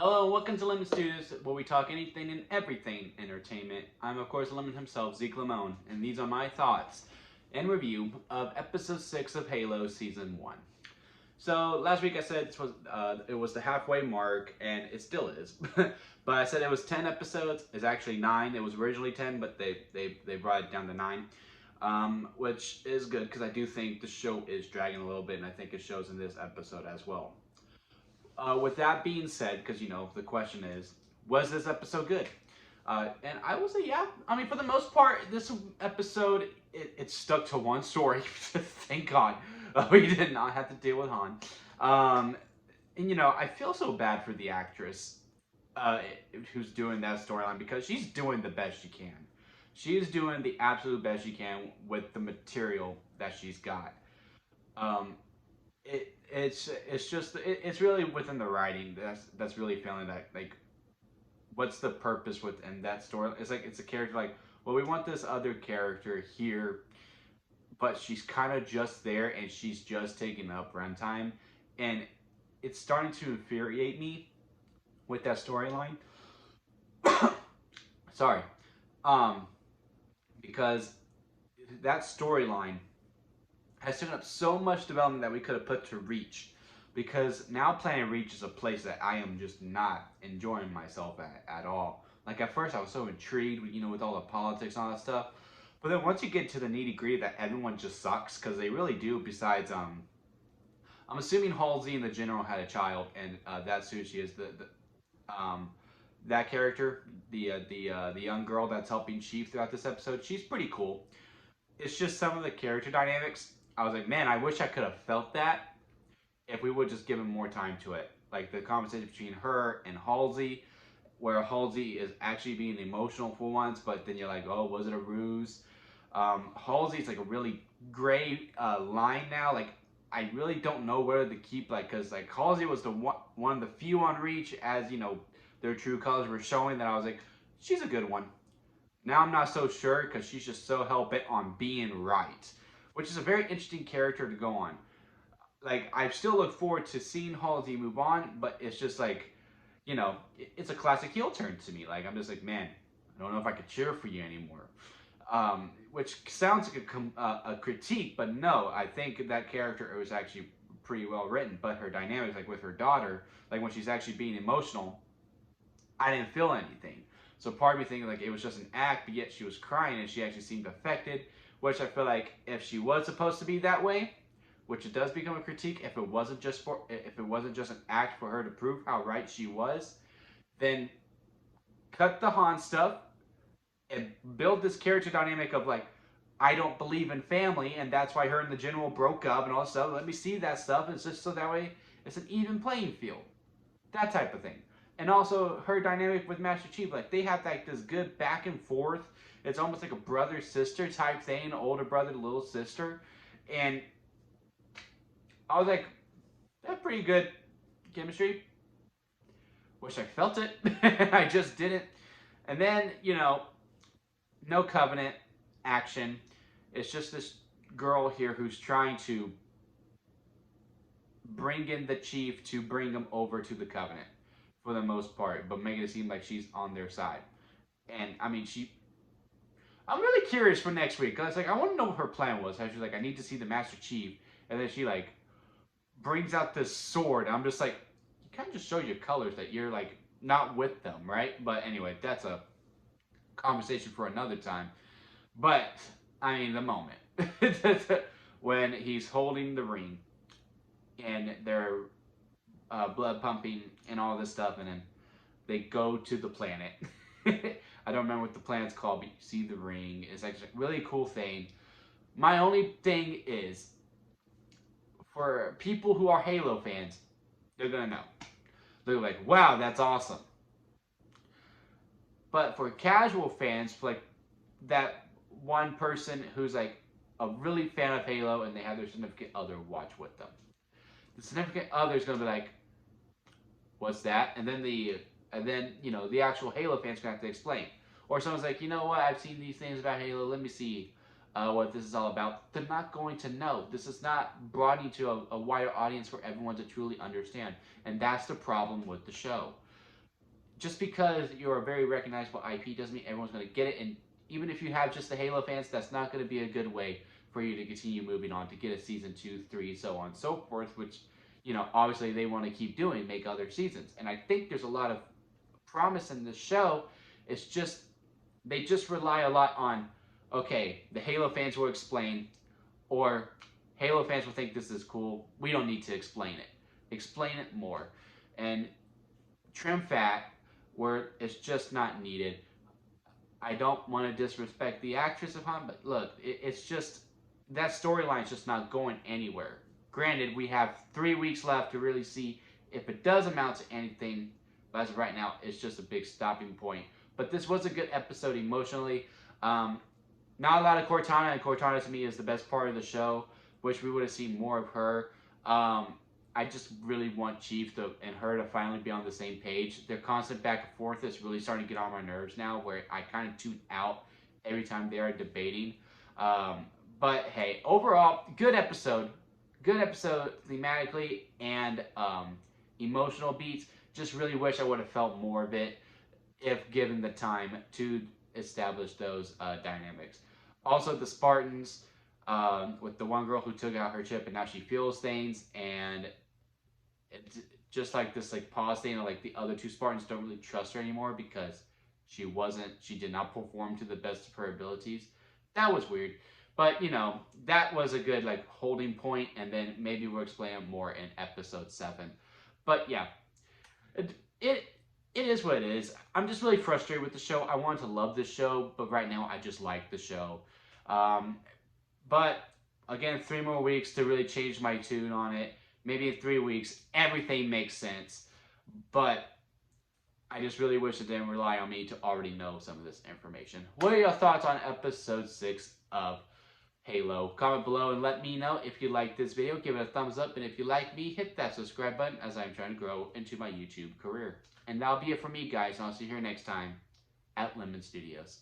Hello, and welcome to Lemon Studios, where we talk anything and everything entertainment. I'm, of course, Lemon himself, Zeke Lemon, and these are my thoughts and review of Episode 6 of Halo Season 1. So, last week I said it was the halfway mark, and it still is. But I said it was 10 episodes. It's actually 9. It was originally 10, but they brought it down to 9. Which is good, because I do think the show is dragging a little bit, and I think it shows in this episode as well. With that being said, because the question is, was this episode good? And I will say, yeah. I mean, for the most part, this episode it stuck to one story. Thank God, we did not have to deal with Han. And I feel so bad for the actress who's doing that storyline because she's doing the best she can. She's doing the absolute best she can with the material that she's got. Um, it's really within the writing that's really feeling that, like, what's the purpose within that story. It's a character, like, well, we want this other character here, but she's kind of just there and she's just taking up runtime, and it's starting to infuriate me with that storyline. Sorry. um because that storyline has taken up so much development that we could have put to Reach. Because now Planet Reach is a place that I am just not enjoying myself at all. Like, at first I was so intrigued with all the politics and all that stuff. But then once you get to the nitty gritty that everyone just sucks, because they really do, besides, I'm assuming Halsey and the General had a child, and that's who she is. That character, the young girl that's helping Chief throughout this episode, she's pretty cool. It's just some of the character dynamics. I was like, man, I wish I could have felt that if we would just given more time to it. Like the conversation between her and Halsey, where Halsey is actually being emotional for once, but then you're like, oh, was it a ruse? Halsey's like a really gray line now. Like, I really don't know where to keep, like, because like Halsey was the one of the few on Reach, as their true colors were showing, that I was like, she's a good one. Now I'm not so sure because she's just so hell-bent on being right, which is a very interesting character to go on. Like, I still look forward to seeing Halsey move on, but it's just like, it's a classic heel turn to me. Like, I'm just like, man, I don't know if I could cheer for you anymore. Which sounds like a critique, but no, I think that character was actually pretty well written. But her dynamics, like with her daughter, like when she's actually being emotional, I didn't feel anything. So part of me thinking like it was just an act, but yet she was crying and she actually seemed affected, which I feel like if she was supposed to be that way, which it does become a critique, if it wasn't just an act for her to prove how right she was, then cut the Han stuff and build this character dynamic of like, I don't believe in family, and that's why her and the General broke up and all this stuff. Let me see that stuff. It's just so that way it's an even playing field. That type of thing. And also her dynamic with Master Chief, like they have like this good back and forth. It's almost like a brother sister type thing, older brother to little sister, and I was like, that's pretty good chemistry. Wish I felt it. I just didn't. And then no Covenant action. It's just this girl here who's trying to bring in the Chief to bring him over to the Covenant for the most part, but making it seem like she's on their side. And I mean, I'm really curious for next week. Cause like I want to know what her plan was. How she's like, I need to see the Master Chief, and then she like brings out this sword. I'm just like, you kind of just show your colors that you're like not with them, right? But anyway, that's a conversation for another time. But I mean, the moment when he's holding the ring and they're blood pumping and all this stuff, and then they go to the planet. I don't remember what the planet's called, but you see the ring. It's actually a really cool thing. My only thing is, for people who are Halo fans, they're gonna know. They're like, wow, that's awesome. But for casual fans, for like that one person who's like a really fan of Halo and they have their significant other watch with them, the significant other is gonna be like, what's that? And then the actual Halo fans gonna have to explain. Or someone's like, you know what? I've seen these things about Halo. Let me see what this is all about. They're not going to know. This is not broadening to a wider audience for everyone to truly understand. And that's the problem with the show. just because you're a very recognizable IP doesn't mean everyone's going to get it. And even if you have just the Halo fans, that's not going to be a good way for you to continue moving on to get a season 2, 3, so on and so forth, which, obviously they want to keep doing, make other seasons. And I think there's a lot of promise in the show. It's just, they just rely a lot on, okay, the Halo fans will explain, or Halo fans will think this is cool. We don't need to explain it. Explain it more. And trim fat where it's just not needed. I don't want to disrespect the actress of Han, but look, it's just, that storyline's just not going anywhere. Granted, we have 3 weeks left to really see if it does amount to anything, but as of right now, it's just a big stopping point. But this was a good episode emotionally. Not a lot of Cortana, and Cortana to me is the best part of the show. Wish we would have seen more of her. I just really want Chief and her to finally be on the same page. Their constant back and forth is really starting to get on my nerves now, where I kind of tune out every time they are debating. But hey, overall, good episode. Good episode thematically and emotional beats. Just really wish I would have felt more of it if given the time to establish those dynamics. Also, the Spartans, with the one girl who took out her chip and now she feels things, and it's just like this pause thing, like the other 2 Spartans don't really trust her anymore because she did not perform to the best of her abilities. That was weird. But, that was a good holding point, and then maybe we'll explain more in episode 7. But yeah, it is what it is. I'm just really frustrated with the show. I wanted to love this show, but right now I just like the show. But again, 3 more weeks to really change my tune on it. Maybe in 3 weeks, everything makes sense. But I just really wish it didn't rely on me to already know some of this information. What are your thoughts on episode 6 of Halo? Comment below and let me know if you like this video. Give it a thumbs up, and if you like me, hit that subscribe button as I'm trying to grow into my YouTube career. And that'll be it for me, guys, and I'll see you here next time at Lemon Studios.